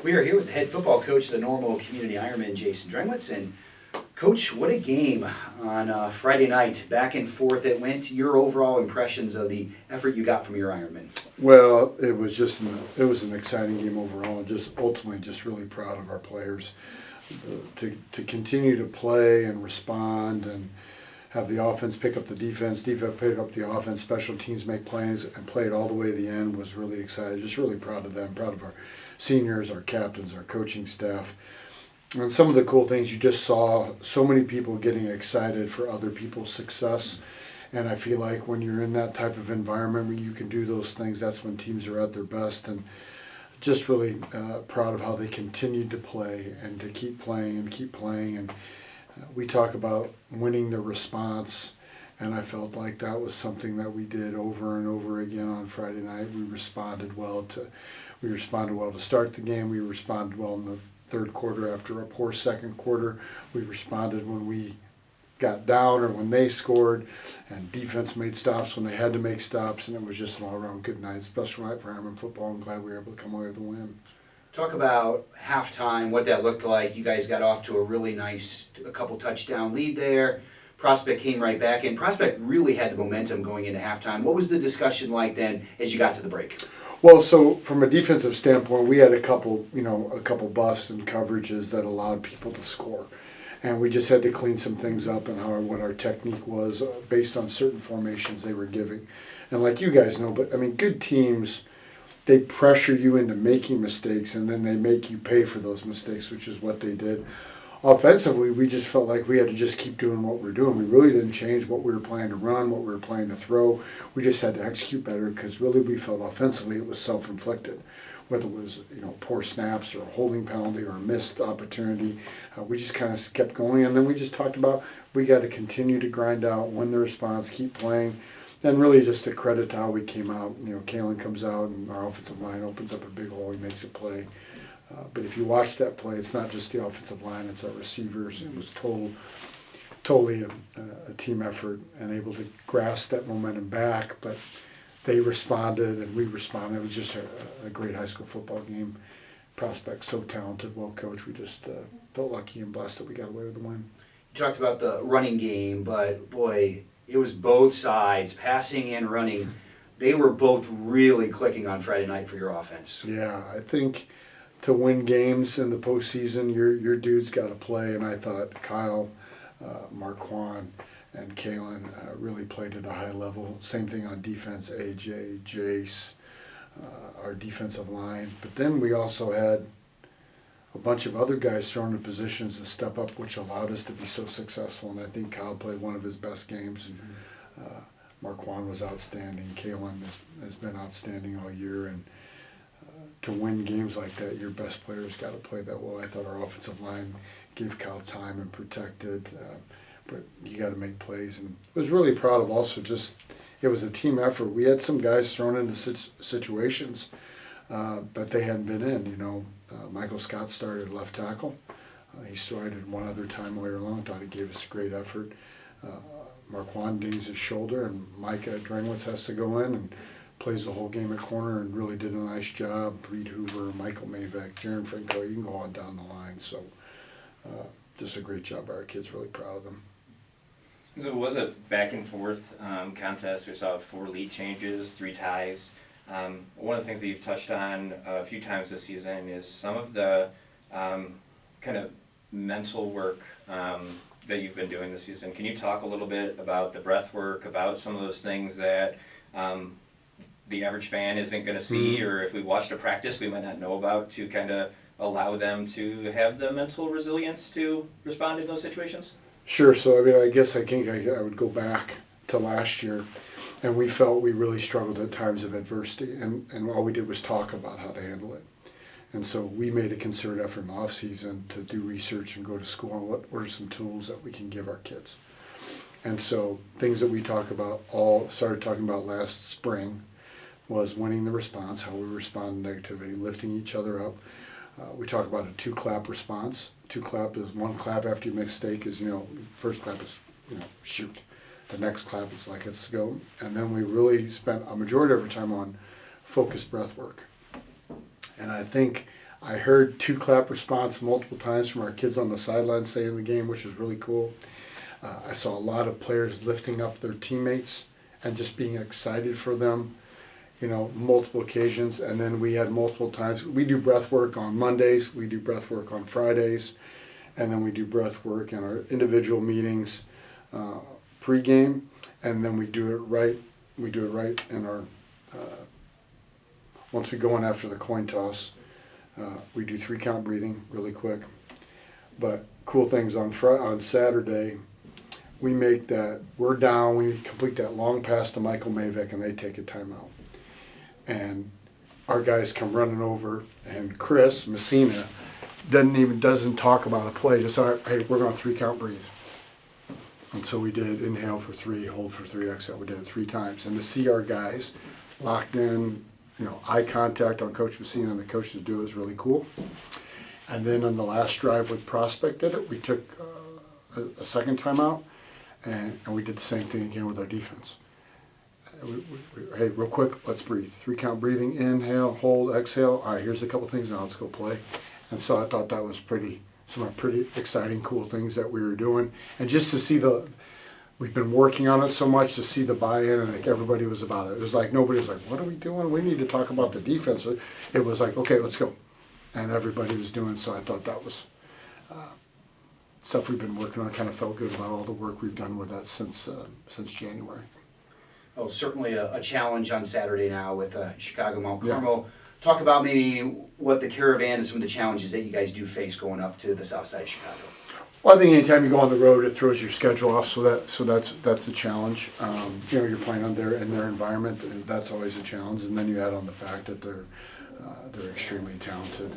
We are here with the head football coach of the Normal Community Ironmen, Jason Drengwitz. And Coach, what a game on Friday night. Back and forth it went. Your overall impressions of the effort you got from your Ironmen? Well, it was an exciting game overall. Just ultimately, just really proud of our players to continue to play and respond and have the offense pick up the defense pick up the offense, special teams make plays, and play it all the way to the end was really exciting. Just really proud of them, proud of our seniors, our captains, our coaching staff. And some of the cool things, you just saw so many people getting excited for other people's success. And I feel like when you're in that type of environment where you can do those things, that's when teams are at their best. And just really proud of how they continued to play and to keep playing and keep playing. And we talk about winning the response, and I felt like that was something that we did over and over again on Friday night. We responded well to start the game. We responded well in the third quarter after a poor second quarter. We responded when we got down or when they scored, and defense made stops when they had to make stops, and it was just an all-around good night, special night for Ironman football. I'm glad we were able to come away with a win. Talk about halftime, what that looked like. You guys got off to a really nice, a couple touchdown lead there. Prospect came right back in. Prospect really had the momentum going into halftime. What was the discussion like then as you got to the break? Well, so from a defensive standpoint, we had a couple busts and coverages that allowed people to score. And we just had to clean some things up and what our technique was based on certain formations they were giving. And like you guys know, but I mean, good teams, they pressure you into making mistakes, and then they make you pay for those mistakes, which is what they did. Offensively, we just felt like we had to just keep doing what we're doing. We really didn't change what we were planning to run, what we were planning to throw. We just had to execute better because really we felt offensively it was self-inflicted. Whether it was poor snaps or a holding penalty or a missed opportunity, we just kind of kept going. And then we just talked about we got to continue to grind out, win the response, keep playing. And really just a credit to how we came out. Kalen comes out and our offensive line opens up a big hole. He makes a play. But if you watch that play, it's not just the offensive line, it's our receivers. It was totally a team effort and able to grasp that momentum back. But they responded and we responded. It was just a great high school football game. Prospect, so talented, well coached. We just felt lucky and blessed that we got away with the win. You talked about the running game, but boy, it was both sides, passing and running. They were both really clicking on Friday night for your offense. Yeah, I think to win games in the postseason, your dudes got to play, and I thought Kyle, Marquand, and Kalen really played at a high level. Same thing on defense, AJ, Jace, our defensive line. But then we also had a bunch of other guys thrown in positions to step up, which allowed us to be so successful. And I think Kyle played one of his best games. Marquand was outstanding. Kalen has been outstanding all year. And to win games like that, your best players got to play that well. I thought our offensive line gave Kyle time and protected. But you got to make plays. And I was really proud of also just, it was a team effort. We had some guys thrown into situations that they hadn't been in. Michael Scott started left tackle. He started one other time all year long. Thought he gave us a great effort. Marquand dings his shoulder, and Micah Drengwitz has to go in and plays the whole game at corner and really did a nice job. Reed Hoover, Michael Mavek, Jaron Franco, you can go on down the line. So just a great job by our kids, really proud of them. So it was a back and forth contest. We saw 4 lead changes, 3 ties. One of the things that you've touched on a few times this season is some of the kind of mental work that you've been doing this season. Can you talk a little bit about the breathwork, about some of those things that the average fan isn't going to see, or if we watched a practice we might not know about, to kind of allow them to have the mental resilience to respond in those situations? Sure. So, I guess I think I would go back to last year, and we felt we really struggled at times of adversity, and all we did was talk about how to handle it. And so we made a concerted effort in the off-season to do research and go to school on what are some tools that we can give our kids. And so things that we started talking about last spring was winning the response, how we respond to negativity, lifting each other up. We talk about a 2-clap response. 2-clap is 1 clap after you make a mistake is, first clap is, shoot. The next clap is like, let's go. And then we really spent a majority of our time on focused breath work. And I think I heard 2 clap response multiple times from our kids on the sideline saying the game, which was really cool. I saw a lot of players lifting up their teammates and just being excited for them, multiple occasions. And then we had multiple times. We do breath work on Mondays, we do breath work on Fridays, and then we do breath work in our individual meetings pre-game, and then we do it right. We do it right in our once we go in after the coin toss. We do 3 count breathing really quick. But cool things on Saturday, we make that, we're down, we complete that long pass to Michael Mavick, and they take a timeout. And our guys come running over, and Chris Messina doesn't talk about a play, just, hey, we're going to 3 count breathe. And so we did inhale for 3, hold for 3, exhale. We did it 3 times. And to see our guys locked in, eye contact on Coach Messina and the coaches do it was really cool. And then on the last drive with Prospect did it, we took a second timeout, and we did the same thing again with our defense. Hey, real quick, let's breathe. 3 count breathing, inhale, hold, exhale. All right, here's a couple things, now let's go play. And so I thought that was some pretty exciting, cool things that we were doing. And just to see we've been working on it so much, to see the buy-in, and like everybody was about it. It was like, nobody was like, what are we doing? We need to talk about the defense. It was like, okay, let's go. And everybody was doing, so I thought that was stuff we've been working on. Kind of felt good about all the work we've done with that since January. Oh, certainly a challenge on Saturday now with Chicago Mount Carmel. Yeah. Talk about maybe what the Caravan and some of the challenges that you guys do face going up to the south side of Chicago. Well, I think anytime you go on the road, it throws your schedule off, so that's a challenge. You're playing in their environment, and that's always a challenge. And then you add on the fact that they're extremely talented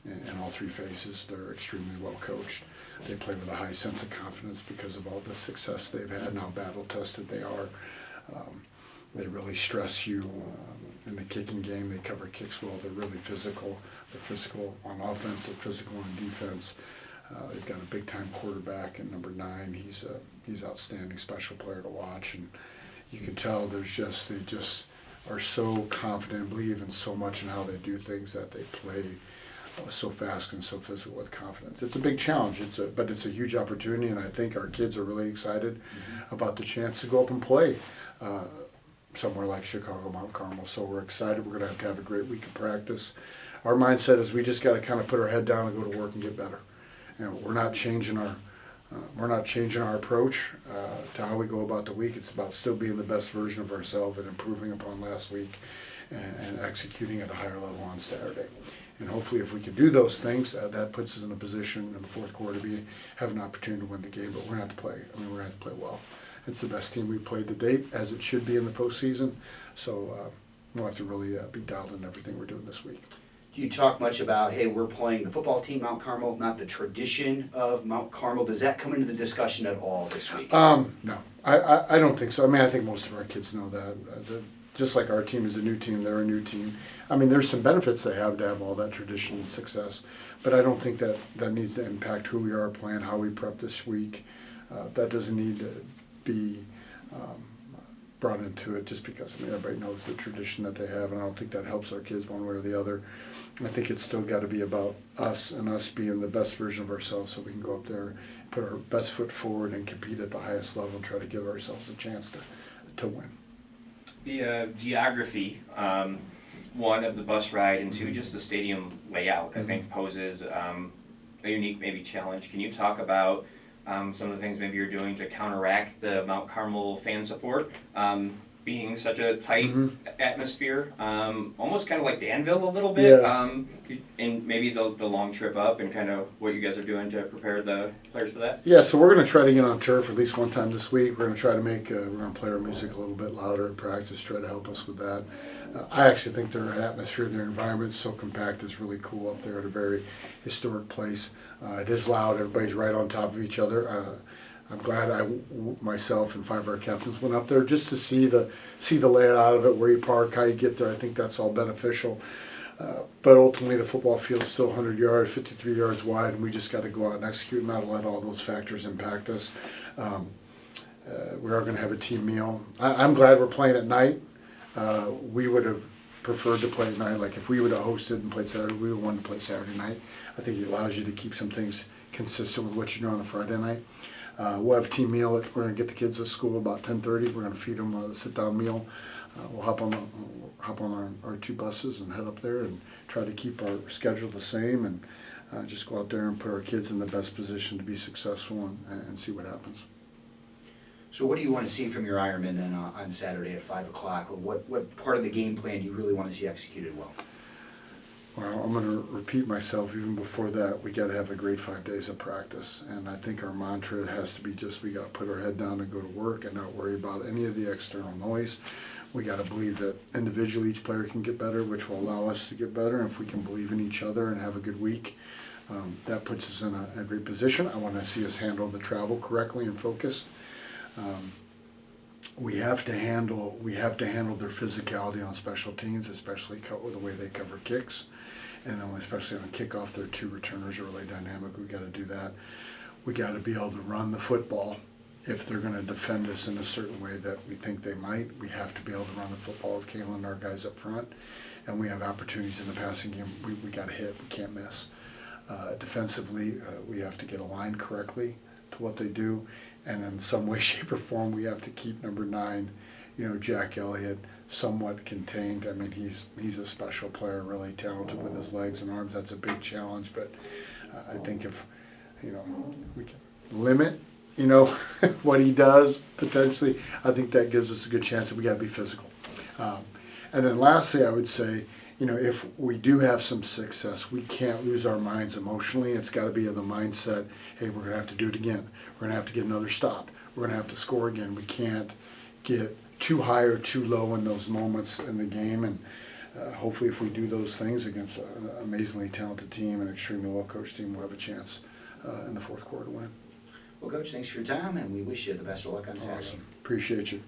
in all 3 phases. They're extremely well coached. They play with a high sense of confidence because of all the success they've had and how battle tested they are. They really stress you in the kicking game. They cover kicks well. They're really physical. They're physical on offense. They're physical on defense. They've got a big-time quarterback at number 9. He's outstanding, special player to watch, and you can tell they just are so confident and believe in so much in how they do things that they play so fast and so physical with confidence. It's a big challenge. But it's a huge opportunity, and I think our kids are really excited about the chance to go up and play somewhere like Chicago Mount Carmel. So we're excited. We're going to have a great week of practice. Our mindset is we just got to kind of put our head down and go to work and get better. We're not changing our approach to how we go about the week. It's about still being the best version of ourselves and improving upon last week and executing at a higher level on Saturday. And hopefully, if we can do those things, that puts us in a position in the fourth quarter to have an opportunity to win the game. But we're going to have to play. We're going to have to play well. It's the best team we've played to date, as it should be in the postseason. So we'll have to really be dialed in everything we're doing this week. Do you talk much about, hey, we're playing the football team Mount Carmel, not the tradition of Mount Carmel? Does that come into the discussion at all this week? No, I don't think so. I think most of our kids know that. Just like our team is a new team, they're a new team. There's some benefits they have to have all that tradition and success, but I don't think that needs to impact who we are playing, how we prep this week. That doesn't need to be brought into it just because everybody knows the tradition that they have, and I don't think that helps our kids one way or the other. I think it's still got to be about us and us being the best version of ourselves so we can go up there, put our best foot forward, and compete at the highest level and try to give ourselves a chance to win. The geography, one, of the bus ride, and 2, just the stadium layout, I think poses a unique maybe challenge. Can you talk about some of the things maybe you're doing to counteract the Mount Carmel fan support? Being such a tight atmosphere, almost kind of like Danville a little bit, and maybe the long trip up and kind of what you guys are doing to prepare the players for that? Yeah, so we're going to try to get on turf at least one time this week. We're going to try to we're going to play our music a little bit louder in practice, try to help us with that. I actually think their atmosphere, their environment is so compact. It's really cool up there at a very historic place. It is loud. Everybody's right on top of each other. I'm glad myself and 5 of our captains went up there just to see the layout of it, where you park, how you get there. I think that's all beneficial. But ultimately, the football field's still 100 yards, 53 yards wide, and we just got to go out and execute, not let all those factors impact us. We are going to have a team meal. I'm glad we're playing at night. We would have preferred to play at night. Like if we would have hosted and played Saturday, we would want to play Saturday night. I think it allows you to keep some things consistent with what you do on a Friday night. We'll have a team meal. We're going to get the kids to school about 10:30. We're going to feed them a sit-down meal. We'll hop on our 2 buses and head up there and try to keep our schedule the same and just go out there and put our kids in the best position to be successful and see what happens. So what do you want to see from your Ironmen then on Saturday at 5 o'clock? What part of the game plan do you really want to see executed well? Well, I'm going to repeat myself. Even before that, we got to have a great 5 days of practice. And I think our mantra has to be just we got to put our head down and go to work and not worry about any of the external noise. We got to believe that individually each player can get better, which will allow us to get better. And if we can believe in each other and have a good week, that puts us in a great position. I want to see us handle the travel correctly and focused. We have to handle their physicality on special teams, especially the way they cover kicks, and then especially on kickoff, their 2 returners are really dynamic. We got to do that. We got to be able to run the football. If they're going to defend us in a certain way that we think they might, we have to be able to run the football with Kalen and our guys up front. And we have opportunities in the passing game. We got to hit. We can't miss. Defensively, we have to get aligned correctly to what they do. And in some way, shape, or form, we have to keep number 9, Jack Elliott, somewhat contained. I mean, he's a special player, really talented with his legs and arms. That's a big challenge. But I think if, we can limit, what he does potentially, I think that gives us a good chance that we got to be physical. And then lastly, I would say, if we do have some success, we can't lose our minds emotionally. It's got to be of the mindset, hey, we're going to have to do it again. We're going to have to get another stop. We're going to have to score again. We can't get too high or too low in those moments in the game. And hopefully if we do those things against an amazingly talented team and extremely well-coached team, we'll have a chance in the 4th quarter to win. Well, Coach, thanks for your time, and we wish you the best of luck on Saturday. Awesome. Appreciate you.